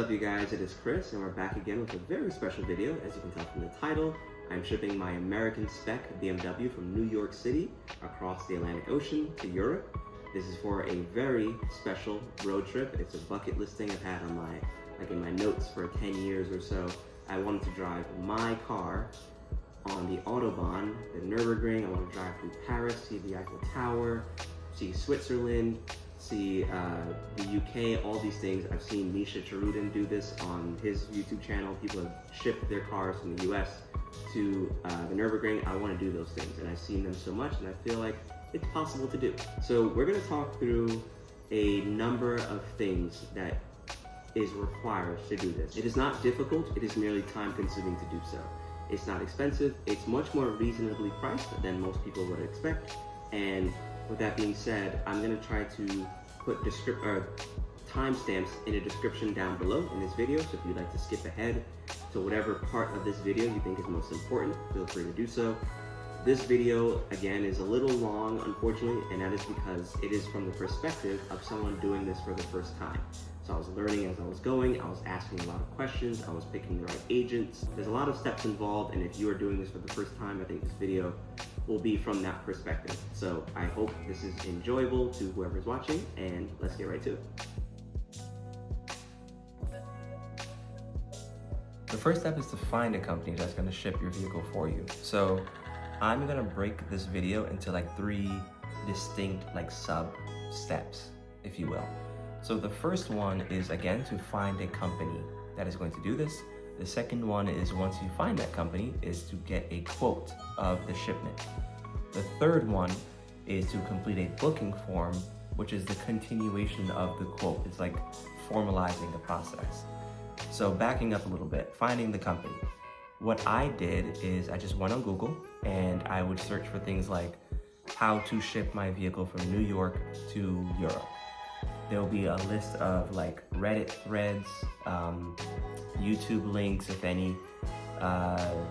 up, you guys? It is Chris, and we're back again with a very special video. As you can tell from the title, I'm shipping my American spec BMW from New York City across the Atlantic Ocean to Europe. This is for a very special road trip. It's a bucket list thing I've had on in my notes for 10 years or so. I wanted to drive my car on the Autobahn, the Nürburgring. I want to drive through Paris, see the Eiffel Tower, see Switzerland, see the UK, all these things. I've seen Misha Charudin do this on his YouTube channel. People have shipped their cars from the US to the Nürburgring. I want to do those things, and I've seen them so much, and I feel like it's possible to do. So we're going to talk through a number of things that is required to do this. It is not difficult, it is merely time consuming to do so. It's not expensive, it's much more reasonably priced than most people would expect, and with that being said, I'm going to try to put timestamps in a description down below in this video, so if you'd like to skip ahead to whatever part of this video you think is most important, feel free to do so. This video, again, is a little long, unfortunately, and that is because it is from the perspective of someone doing this for the first time. So I was learning as I was going, I was asking a lot of questions, I was picking the right agents. There's a lot of steps involved, and if you are doing this for the first time, I think this video will be from that perspective. So I hope this is enjoyable to whoever's watching, and let's get right to it. The first step is to find a company that's going to ship your vehicle for you. So I'm going to break this video into like 3 distinct sub steps, if you will. So the first one is, again, to find a company that is going to do this. The second one is, once you find that company, is to get a quote of the shipment. The third one is to complete a booking form, which is the continuation of the quote. It's like formalizing the process. So backing up a little bit, finding the company. What I did is I just went on Google and I would search for things like how to ship my vehicle from New York to Europe. There'll be a list of Reddit threads, YouTube links, if any,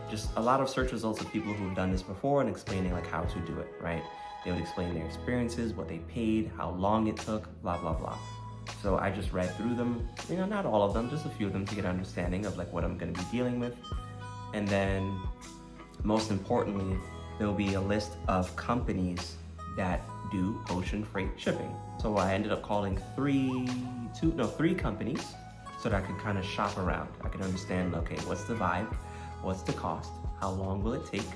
just a lot of search results of people who've done this before and explaining how to do it, right? They would explain their experiences, what they paid, how long it took, blah, blah, blah. So I just read through them, not all of them, just a few of them to get an understanding of what I'm gonna be dealing with. And then, most importantly, there'll be a list of companies that do ocean freight shipping. So I ended up calling 3 companies so that I could kind of shop around. I could understand, okay, what's the vibe? What's the cost? How long will it take?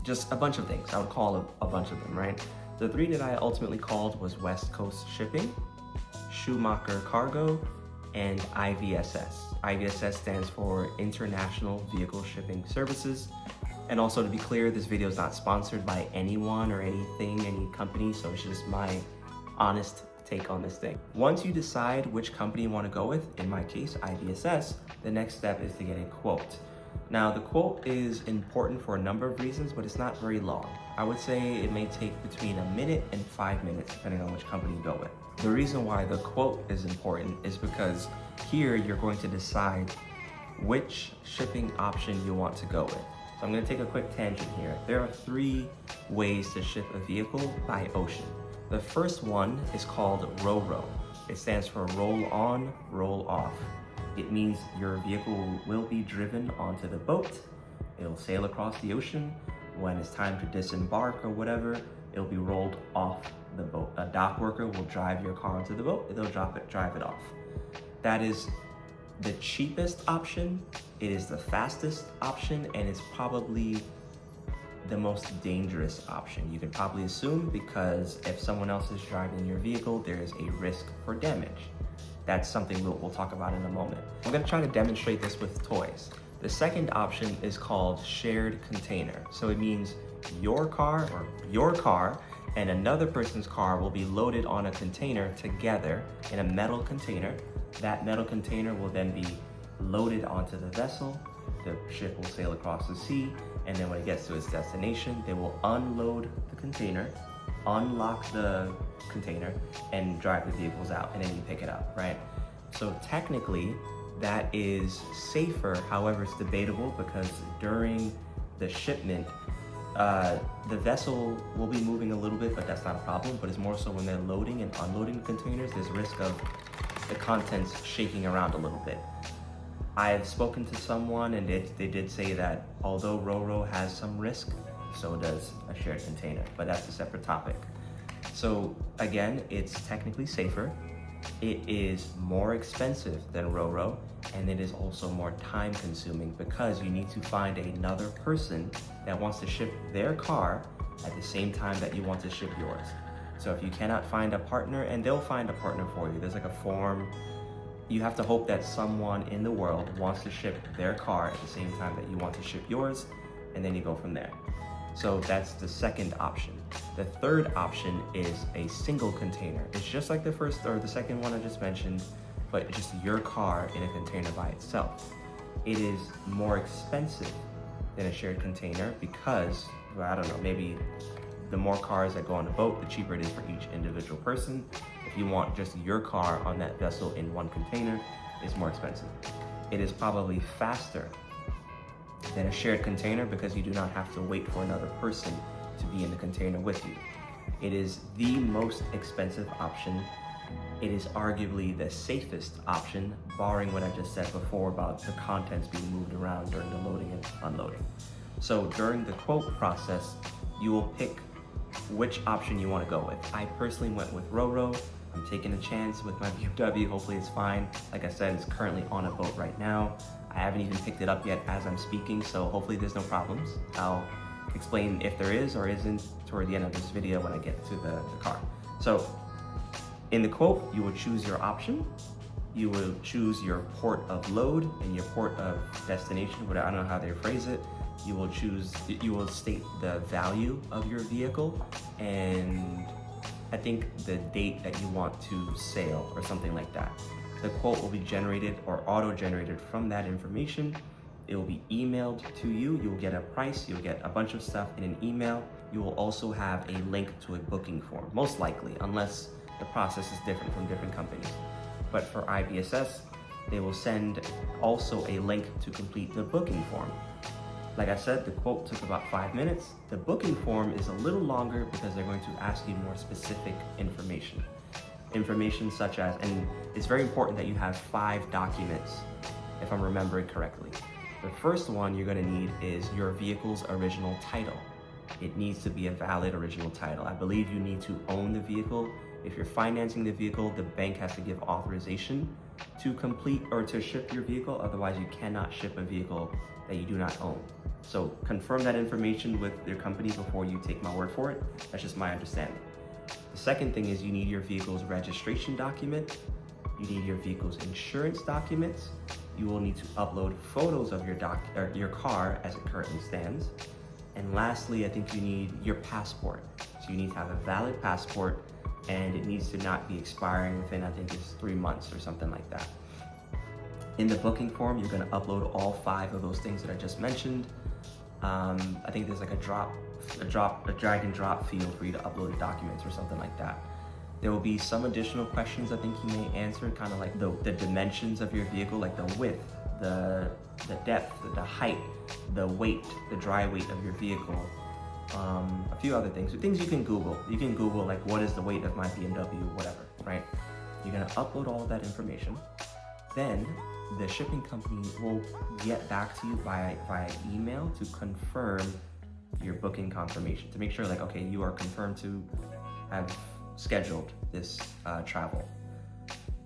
Just a bunch of things. I would call a bunch of them, right? The 3 that I ultimately called was West Coast Shipping, Schumacher Cargo, and IVSS. IVSS stands for International Vehicle Shipping Services. And also, to be clear, this video is not sponsored by anyone or anything, any company, so it's just my honest take on this thing. Once you decide which company you want to go with, in my case, IVSS, the next step is to get a quote. Now, the quote is important for a number of reasons, but it's not very long. I would say it may take between 1 minute and 5 minutes, depending on which company you go with. The reason why the quote is important is because here you're going to decide which shipping option you want to go with. So I'm going to take a quick tangent here. There are 3 ways to ship a vehicle by ocean. The first one is called RORO. It stands for roll on, roll off. It means your vehicle will be driven onto the boat. It'll sail across the ocean. When it's time to disembark or whatever, it'll be rolled off the boat. A dock worker will drive your car onto the boat, and they'll drive it off. That is the cheapest option, it is the fastest option, and it's probably the most dangerous option. You can probably assume, because if someone else is driving your vehicle, there is a risk for damage. That's something we'll talk about in a moment. I'm gonna try to demonstrate this with toys. The second option is called shared container. So it means your car and another person's car will be loaded on a container together in a metal container. That metal container will then be loaded onto the vessel. The ship will sail across the sea, and then when it gets to its destination, they will unload the container, unlock the container, and drive the vehicles out, and then you pick it up, right? So technically, that is safer. However, it's debatable because during the shipment, the vessel will be moving a little bit, but that's not a problem. But it's more so when they're loading and unloading the containers, there's risk of the contents shaking around a little bit. I've spoken to someone and they did say that although RORO has some risk, so does a shared container, but that's a separate topic. So again, it's technically safer. It is more expensive than RORO, and it is also more time consuming because you need to find another person that wants to ship their car at the same time that you want to ship yours. So if you cannot find a partner, and they'll find a partner for you, there's like a form. You have to hope that someone in the world wants to ship their car at the same time that you want to ship yours, and then you go from there. So that's the second option. The third option is a single container. It's just like the first or the second one I just mentioned, but it's just your car in a container by itself. It is more expensive than a shared container because, well, I don't know, maybe the more cars that go on the boat, the cheaper it is for each individual person. If you want just your car on that vessel in one container, it's more expensive. It is probably faster than a shared container because you do not have to wait for another person to be in the container with you. It is the most expensive option. It is arguably the safest option, barring what I just said before about the contents being moved around during the loading and unloading. So during the quote process, you will pick which option you want to go with. I personally went with RORO. I'm taking a chance with my BMW. Hopefully it's fine. Like I said, it's currently on a boat right now. I haven't even picked it up yet as I'm speaking, so hopefully there's no problems. I'll explain if there is or isn't toward the end of this video when I get to the car. So in the quote, you will choose your option. You will choose your port of load and your port of destination, but I don't know how they phrase it. You will state the value of your vehicle and I think the date that you want to sail or something like that. The quote will be generated or auto-generated from that information. It will be emailed to you. You'll get a price, you'll get a bunch of stuff in an email. You will also have a link to a booking form, most likely, unless the process is different from different companies. But for IVSS, they will send also a link to complete the booking form. Like I said, the quote took about 5 minutes. The booking form is a little longer because they're going to ask you more specific information. Information such as, and it's very important that you have 5 documents, if I'm remembering correctly. The first one you're gonna need is your vehicle's original title. It needs to be a valid original title. I believe you need to own the vehicle. If you're financing the vehicle, the bank has to give authorization to complete or to ship your vehicle. Otherwise, you cannot ship a vehicle that you do not own. So confirm that information with your company before you take my word for it. That's just my understanding. The second thing is you need your vehicle's registration document. You need your vehicle's insurance documents. You will need to upload photos of your car as it currently stands. And lastly, I think you need your passport. So you need to have a valid passport and it needs to not be expiring within, I think it's 3 months or something like that. In the booking form, you're gonna upload all 5 of those things that I just mentioned. I think there's like a drag and drop field for you to upload documents or something like that. There will be some additional questions I think you may answer, kind of like the dimensions of your vehicle, like the width, the depth, the height, the weight, the dry weight of your vehicle. A few other things you can Google. You can Google like, what is the weight of my BMW, whatever, right? You're gonna upload all of that information. Then the shipping company will get back to you via email to confirm your booking confirmation, to make sure like, okay, you are confirmed to have scheduled this travel.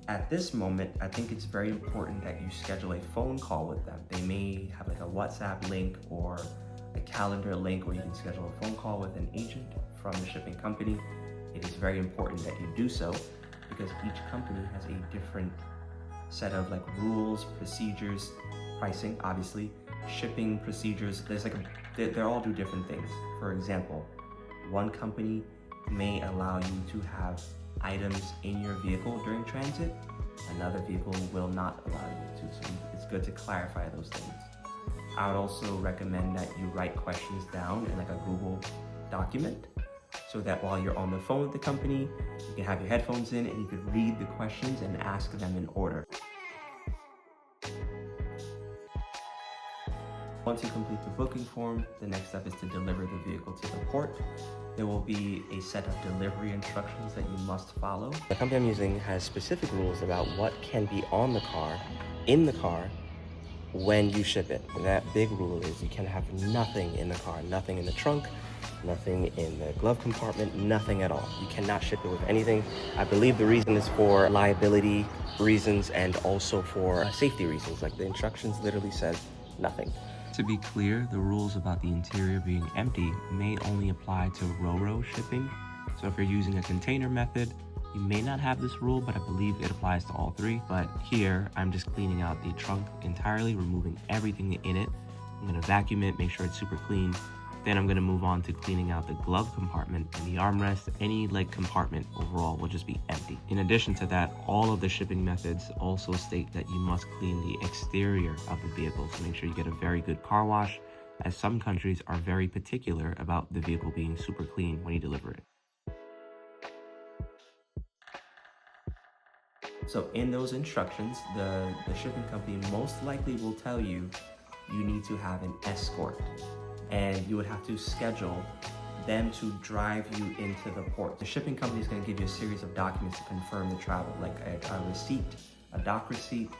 At this moment, I think it's very important that you schedule a phone call with them. They may have like a WhatsApp link or a calendar link where you can schedule a phone call with an agent from the shipping company. It is very important that you do so because each company has a different set of like rules, procedures, pricing, obviously, shipping procedures. There's like they all do different things. For example, one company may allow you to have items in your vehicle during transit. Another vehicle will not allow you to. So it's good to clarify those things. I would also recommend that you write questions down in like a Google document so that while you're on the phone with the company, you can have your headphones in and you can read the questions and ask them in order. Once you complete the booking form, the next step is to deliver the vehicle to the port. there will be a set of delivery instructions that you must follow. The company I'm using has specific rules about what can be on the car, in the car, when you ship it. And that big rule is you can have nothing in the car, nothing in the trunk, nothing in the glove compartment, nothing at all. You cannot ship it with anything. I believe the reason is for liability reasons and also for safety reasons. Like the instructions literally says nothing. To be clear, the rules about the interior being empty may only apply to RORO shipping. So if you're using a container method, you may not have this rule, but I believe it applies to all three. But here, I'm just cleaning out the trunk entirely, removing everything in it. I'm gonna vacuum it, make sure it's super clean. Then I'm gonna move on to cleaning out the glove compartment and the armrest. Any leg compartment overall will just be empty. In addition to that, all of the shipping methods also state that you must clean the exterior of the vehicle. So make sure you get a very good car wash, as some countries are very particular about the vehicle being super clean when you deliver it. So in those instructions, the shipping company most likely will tell you you need to have an escort. And you would have to schedule them to drive you into the port. The shipping company is going to give you a series of documents to confirm the travel, like a receipt, a dock receipt,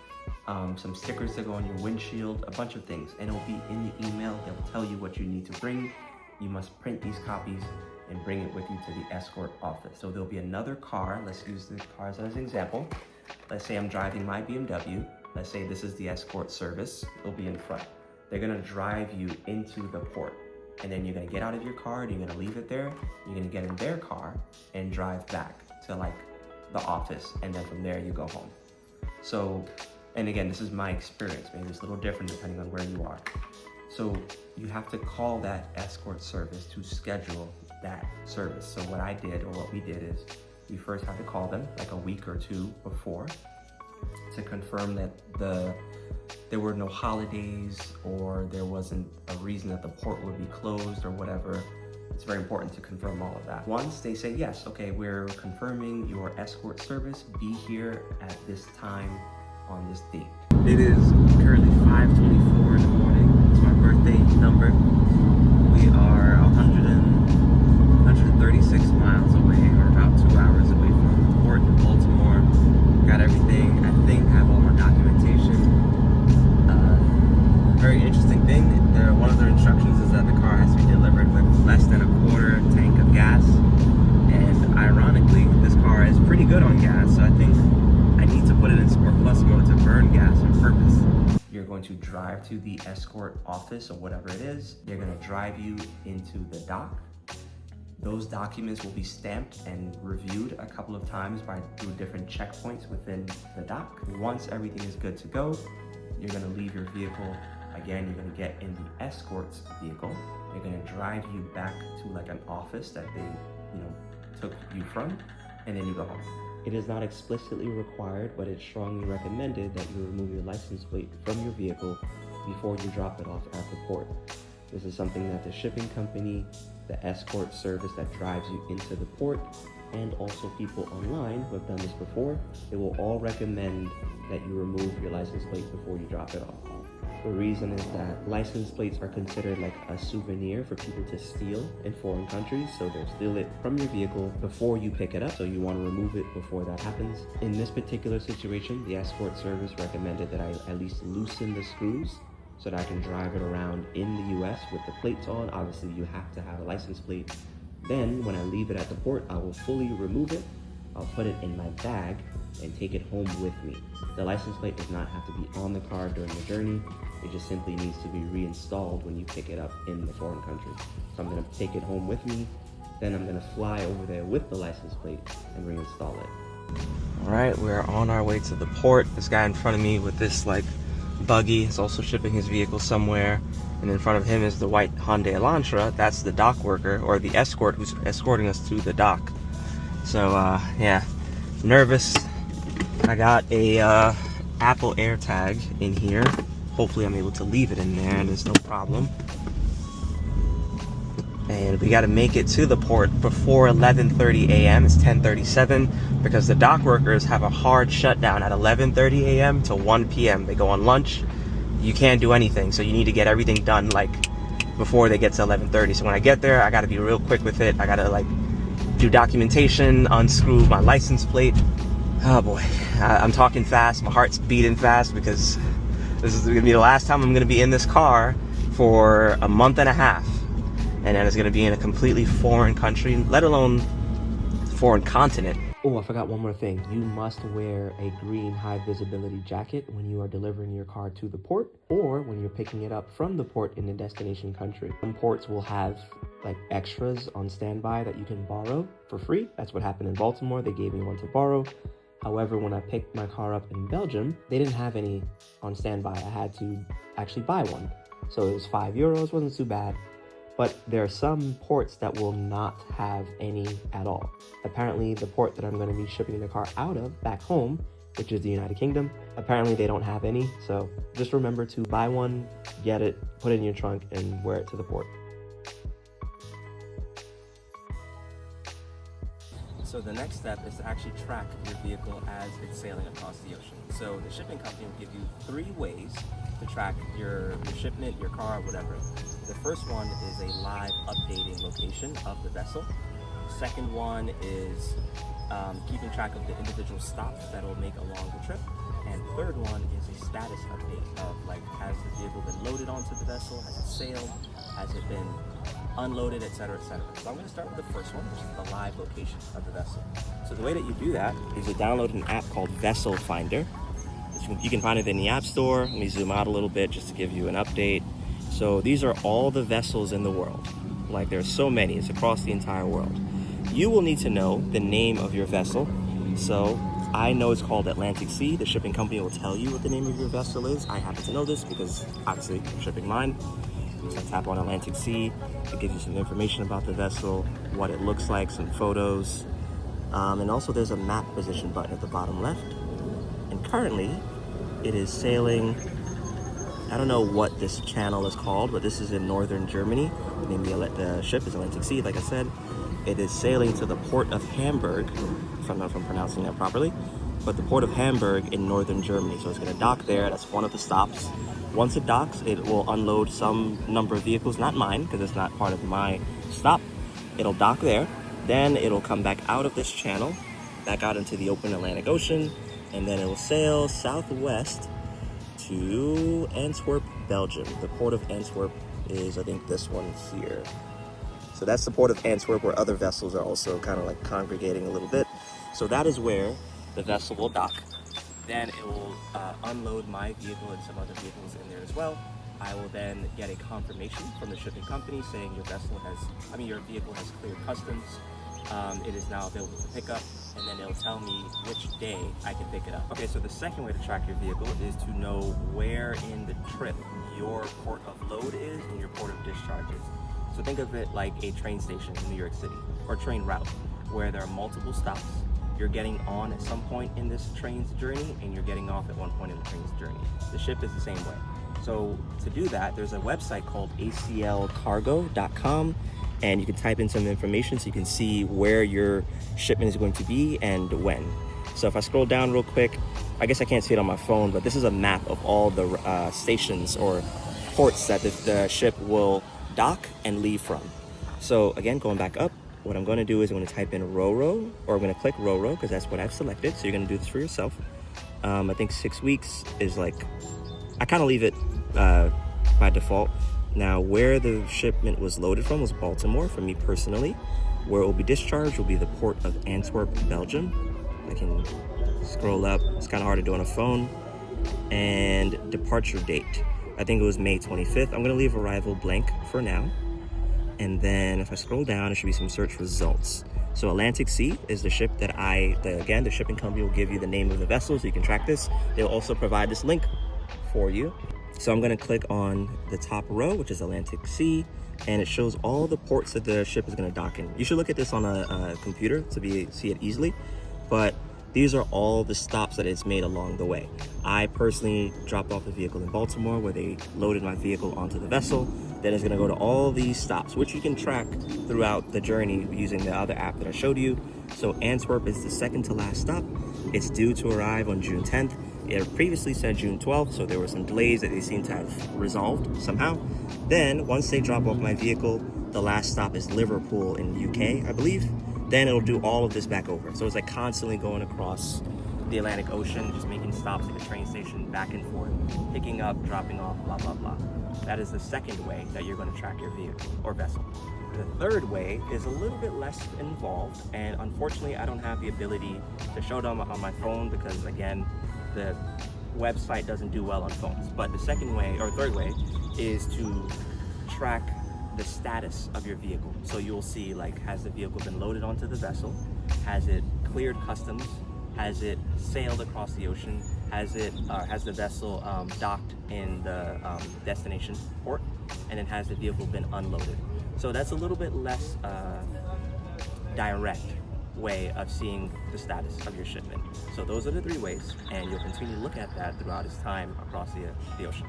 some stickers that go on your windshield, a bunch of things. And it'll be in the email. They'll tell you what you need to bring. You must print these copies and bring it with you to the escort office. So there'll be another car. Let's use the cars as an example. Let's say I'm driving my BMW. Let's say this is the escort service. It'll be in front. They're gonna drive you into the port, and then you're gonna get out of your car and you're gonna leave it there. You're gonna get in their car and drive back to like the office, and then from there you go home. So, and again, this is my experience. Maybe it's a little different depending on where you are. So you have to call that escort service to schedule that service. So what I did, or what we did, is we first had to call them like a week or two before to confirm that there were no holidays or there wasn't a reason that the port would be closed or whatever. It's very important to confirm all of that. Once they say, yes, okay, we're confirming your escort service, be here at this time on this date. It is currently 5:24 in the morning. It's my birthday number. We are 136 miles away, or about 2 hours away from the port in Baltimore. Got everything, I think, have all my documentation. Very interesting thing, one of their instructions is that the car has to be delivered with less than a quarter tank of gas. And ironically, this car is pretty good on gas, so I think I need to put it in Sport Plus mode to burn gas on purpose. You're going to drive to the escort office or whatever it is. They're gonna drive you into the dock. Those documents will be stamped and reviewed a couple of times through different checkpoints within the dock. Once everything is good to go, you're gonna leave your vehicle. Again, you're gonna get in the escort's vehicle. They're gonna drive you back to like an office that they, took you from, and then you go home. It is not explicitly required, but it's strongly recommended that you remove your license plate from your vehicle before you drop it off at the port. This is something that the shipping company, the escort service that drives you into the port, and also people online who have done this before, they will all recommend that you remove your license plate before you drop it off. The reason is that license plates are considered like a souvenir for people to steal in foreign countries, so they'll steal it from your vehicle before you pick it up, so you want to remove it before that happens. In this particular situation, the escort service recommended that I at least loosen the screws so that I can drive it around in the US with the plates on. Obviously, you have to have a license plate. Then, when I leave it at the port, I will fully remove it. I'll put it in my bag and take it home with me. The license plate does not have to be on the car during the journey. It just simply needs to be reinstalled when you pick it up in the foreign country. So I'm gonna take it home with me. Then I'm gonna fly over there with the license plate and reinstall it. All right, we're on our way to the port. This guy in front of me with this like buggy is also shipping his vehicle somewhere. And in front of him is the white Hyundai Elantra. That's the dock worker, or the escort, who's escorting us to the dock. So yeah, nervous. I got a Apple AirTag in here. Hopefully I'm able to leave it in there and there's no problem. And we gotta make it to the port before 11:30 a.m. It's 10:37 because the dock workers have a hard shutdown at 11:30 a.m. to 1 p.m. They go on lunch. You can't do anything, so you need to get everything done like before they get to 11:30. So when I get there, I gotta be real quick with it. I gotta like do documentation, unscrew my license plate. Oh boy, I'm talking fast, my heart's beating fast because this is gonna be the last time I'm gonna be in this car for a month and a half. And then it's gonna be in a completely foreign country, let alone foreign continent. Oh, I forgot one more thing. You must wear a green high visibility jacket when you are delivering your car to the port or when you're picking it up from the port in the destination country. Some ports will have like extras on standby that you can borrow for free. That's what happened in Baltimore. They gave me one to borrow. However, when I picked my car up in Belgium, they didn't have any on standby. I had to actually buy one. So it was €5, wasn't too bad. But there are some ports that will not have any at all. Apparently, the port that I'm going to be shipping the car out of back home, which is the United Kingdom, apparently they don't have any. So just remember to buy one, get it, put it in your trunk, and wear it to the port. So the next step is to actually track your vehicle as it's sailing across the ocean. So the shipping company will give you 3 ways to track your shipment, your car, whatever. The first one is a live updating location of the vessel. The second one is keeping track of the individual stops that will make along the trip. And the third one is a status update of like, has the vehicle been loaded onto the vessel, has it sailed, has it been unloaded, etc., etc. So I'm going to start with the first one, which is the live location of the vessel. So the way that you do that is to download an app called Vessel Finder. You can find it in the App Store. Let me zoom out a little bit just to give you an update. So these are all the vessels in the world. Like there's so many, it's across the entire world. You will need to know the name of your vessel. So I know it's called Atlantic Sea. The shipping company will tell you what the name of your vessel is. I happen to know this because obviously I'm shipping mine. So I tap on Atlantic Sea. It gives you some information about the vessel, what it looks like, some photos. And also there's a map position button at the bottom left. And currently it is sailing, I don't know what this channel is called, but this is in northern Germany. The name of the ship is Atlantic Sea, like I said. It is sailing to the port of Hamburg, if I'm pronouncing that properly, but the port of Hamburg in northern Germany. So it's gonna dock there, that's one of the stops. Once it docks, it will unload some number of vehicles, not mine, because it's not part of my stop. It'll dock there, then it'll come back out of this channel, back out into the open Atlantic Ocean, and then it will sail southwest to Antwerp, Belgium. The port of Antwerp is, I think, this one here. So that's the port of Antwerp, where other vessels are also kind of like congregating a little bit. So that is where the vessel will dock. Then it will unload my vehicle and some other vehicles in there as well. I will then get a confirmation from the shipping company saying your vehicle has cleared customs. It is now available for pickup, and then it'll tell me which day I can pick it up. Okay, so the second way to track your vehicle is to know where in the trip your port of load is and your port of discharge is. So think of it like a train station in New York City, or train route, where there are multiple stops. You're getting on at some point in this train's journey, and you're getting off at one point in the train's journey. The ship is the same way. So to do that, there's a website called aclcargo.com, and you can type in some information so you can see where your shipment is going to be and when. So if I scroll down real quick, I guess I can't see it on my phone, but this is a map of all the stations or ports that the ship will dock and leave from. So again, going back up, what I'm going to do is I'm going to type in RORO, or I'm going to click RORO because that's what I've selected. So you're going to do this for yourself. I think 6 weeks is like, I kind of leave it by default. Now, where the shipment was loaded from was Baltimore for me personally. Where it will be discharged will be the port of Antwerp, Belgium. I can scroll up. It's kind of hard to do on a phone. And departure date, I think it was May 25th. I'm going to leave arrival blank for now. And then if I scroll down, there should be some search results. So Atlantic Sea is the ship that the shipping company will give you the name of the vessel so you can track this. They'll also provide this link for you. So I'm going to click on the top row, which is Atlantic Sea, and it shows all the ports that the ship is going to dock in. You should look at this on a computer to see it easily, but these are all the stops that it's made along the way. I personally dropped off the vehicle in Baltimore, where they loaded my vehicle onto the vessel. Then it's going to go to all these stops, which you can track throughout the journey using the other app that I showed you. So Antwerp is the second to last stop. It's due to arrive on June 10th. It previously said June 12th, so there were some delays that they seem to have resolved somehow. Then, once they drop off my vehicle, the last stop is Liverpool in the UK, I believe. Then it'll do all of this back over. So it's like constantly going across the Atlantic Ocean, just making stops at the train station, back and forth, picking up, dropping off, blah, blah, blah. That is the second way that you're going to track your vehicle or vessel. The third way is a little bit less involved, and unfortunately I don't have the ability to show them on my phone because, again, the website doesn't do well on phones. But the second way, or third way, is to track the status of your vehicle. So you'll see, like, has the vehicle been loaded onto the vessel? Has it cleared customs? Has it sailed across the ocean? Has the vessel docked in the destination port? And then has the vehicle been unloaded? So that's a little bit less direct way of seeing the status of your shipment. So those are the three ways, and you'll continue to look at that throughout its time across the ocean.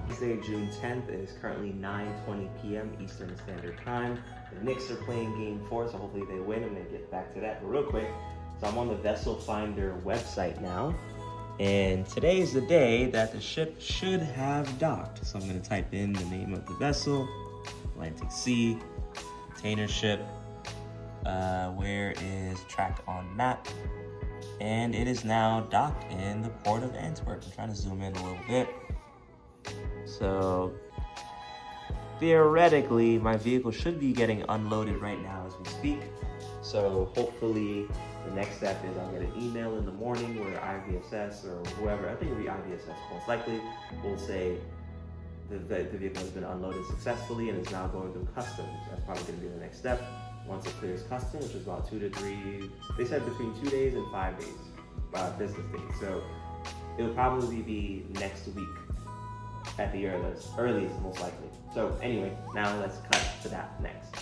Wednesday, June 10th, it is currently 9:20 p.m. Eastern Standard Time. The Knicks are playing Game 4, so hopefully they win. I'm going to get back to that, but real quick. So I'm on the Vessel Finder website now, and today is the day that the ship should have docked. So I'm going to type in the name of the vessel, Atlantic Sea, container ship, where is tracked on map, and it is now docked in the port of Antwerp. I'm trying to zoom in a little bit. So theoretically, my vehicle should be getting unloaded right now as we speak. So hopefully the next step is I'll get an email in the morning where IVSS or whoever, I think it'll be IVSS most likely, will say the vehicle has been unloaded successfully and is now going through customs. That's probably going to be the next step. Once it clears customs, which is about 2 to 3, they said between 2 days and 5 days, business days. So it'll probably be next week at the earliest most likely. So anyway, now let's cut to that next.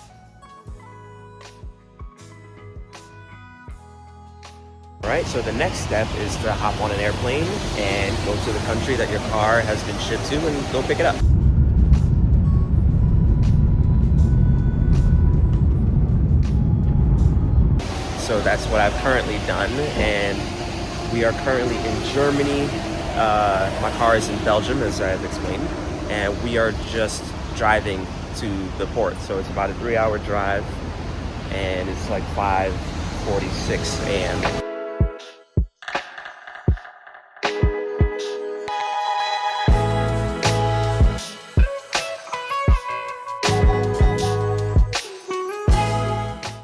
All right, so the next step is to hop on an airplane and go to the country that your car has been shipped to and go pick it up. So that's what I've currently done, and we are currently in Germany. My car is in Belgium, as I've explained, and we are just driving to the port. So it's about a 3-hour drive, and it's like 5:46 a.m.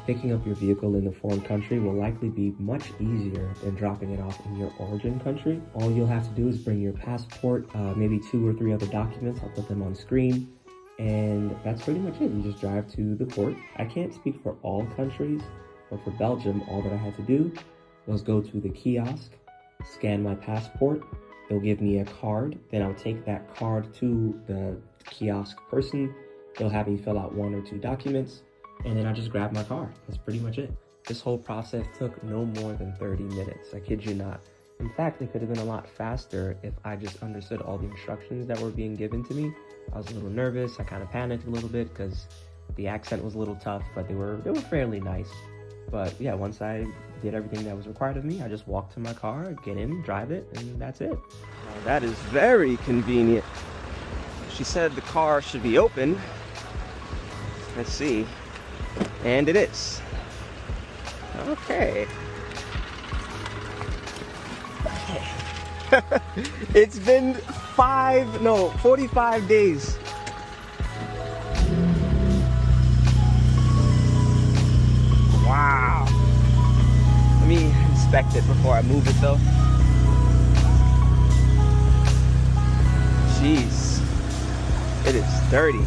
Picking up your vehicle in the foreign country will likely be much easier than dropping it off in your origin country. All you'll have to do is bring your passport, maybe 2 or 3 other documents. I'll put them on screen, and that's pretty much it. You just drive to the port. I can't speak for all countries, but for Belgium, all that I had to do was go to the kiosk, scan my passport. They'll give me a card. Then I'll take that card to the kiosk person. They'll have me fill out 1 or 2 documents. And then I just grabbed my car. That's pretty much it. This whole process took no more than 30 minutes. I kid you not. In fact, it could have been a lot faster if I just understood all the instructions that were being given to me. I was a little nervous. I kind of panicked a little bit because the accent was a little tough, but they were fairly nice. But yeah, once I did everything that was required of me, I just walked to my car, get in, drive it, and that's it. Now, that is very convenient. She said the car should be open. Let's see. And it is. Okay. It's been 45 days. Wow. Let me inspect it before I move it though. Jeez. It is dirty.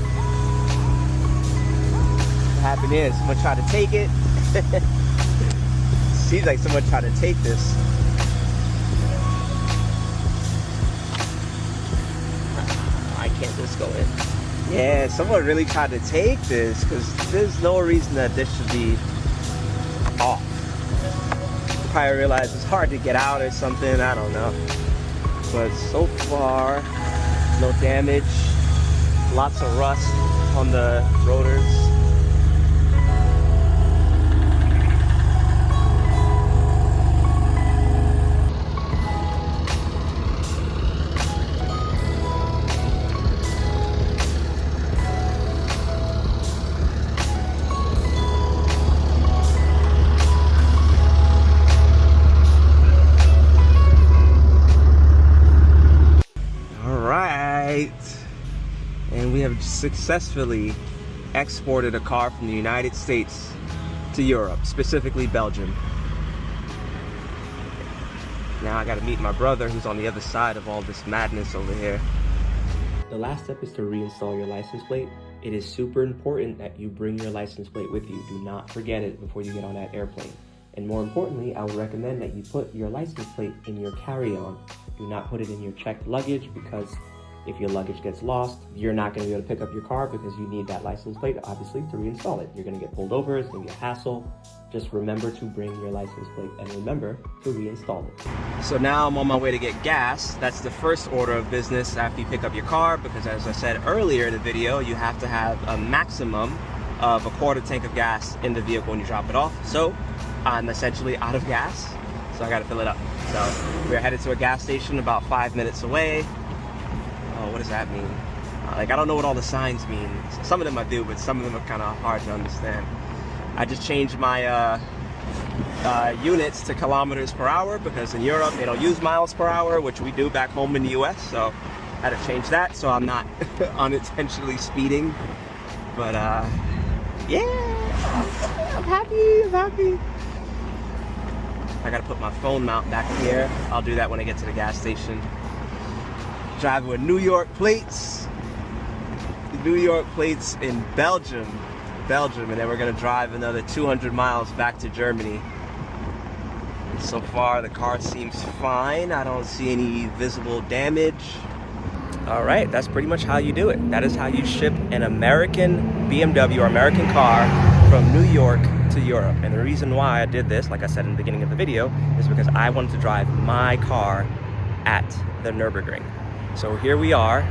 What happened is someone tried to take it. Seems like someone tried to take this. I can't just go in. Yeah, someone really tried to take this because there's no reason that this should be off. You probably realize it's hard to get out or something, I don't know. But so far, no damage. Lots of rust on the rotors. successfully exported a car from the United States to Europe, specifically Belgium. Now I gotta meet my brother who's on the other side of all this madness over here. The last step is to reinstall your license plate. It is super important that you bring your license plate with you. Do not forget it before you get on that airplane. And more importantly, I would recommend that you put your license plate in your carry-on. Do not put it in your checked luggage, because if your luggage gets lost, you're not going to be able to pick up your car because you need that license plate, obviously, to reinstall it. You're going to get pulled over. It's going to be a hassle. Just remember to bring your license plate and remember to reinstall it. So now I'm on my way to get gas. That's the first order of business after you pick up your car, because as I said earlier in the video, you have to have a maximum of a quarter tank of gas in the vehicle when you drop it off. So I'm essentially out of gas, so I got to fill it up. So we're headed to a gas station about 5 minutes away. Oh, what does that mean? Like, I don't know what all the signs mean. Some of them I do, but some of them are kind of hard to understand. I just changed my units to kilometers per hour, because in Europe they don't use miles per hour, which we do back home in the US. So I had to change that so I'm not unintentionally speeding. But yeah, I'm happy. I gotta put my phone mount back here. I'll do that when I get to the gas station. Driving with New York plates. New York plates in Belgium, and then we're gonna drive another 200 miles back to Germany. So far the car seems fine. I don't see any visible damage. All right, that's pretty much how you do it. That is how you ship an American BMW or American car from New York to Europe. And the reason why I did this, like I said in the beginning of the video, is because I wanted to drive my car at the Nürburgring. So here we are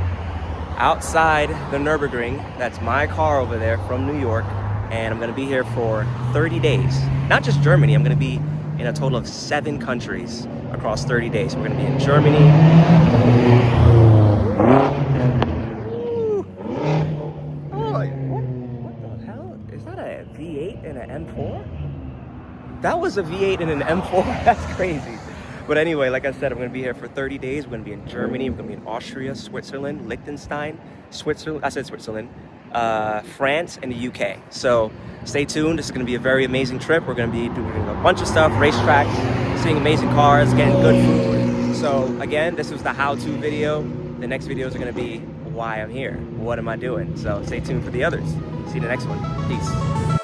outside the Nürburgring. That's my car over there from New York, and I'm gonna be here for 30 days. Not just Germany, I'm gonna be in a total of 7 countries across 30 days. We're gonna be in Germany. Oh, what the hell? Is that a V8 and an M4? That was a V8 and an M4, that's crazy. But anyway, like I said, I'm gonna be here for 30 days. We're gonna be in Germany, we're gonna be in Austria, Switzerland, Liechtenstein, Switzerland, France, and the UK. So stay tuned, this is gonna be a very amazing trip. We're gonna be doing a bunch of stuff, racetracks, seeing amazing cars, getting good food. So again, this was the how-to video. The next videos are gonna be why I'm here, what am I doing? So stay tuned for the others. See you in the next one, peace.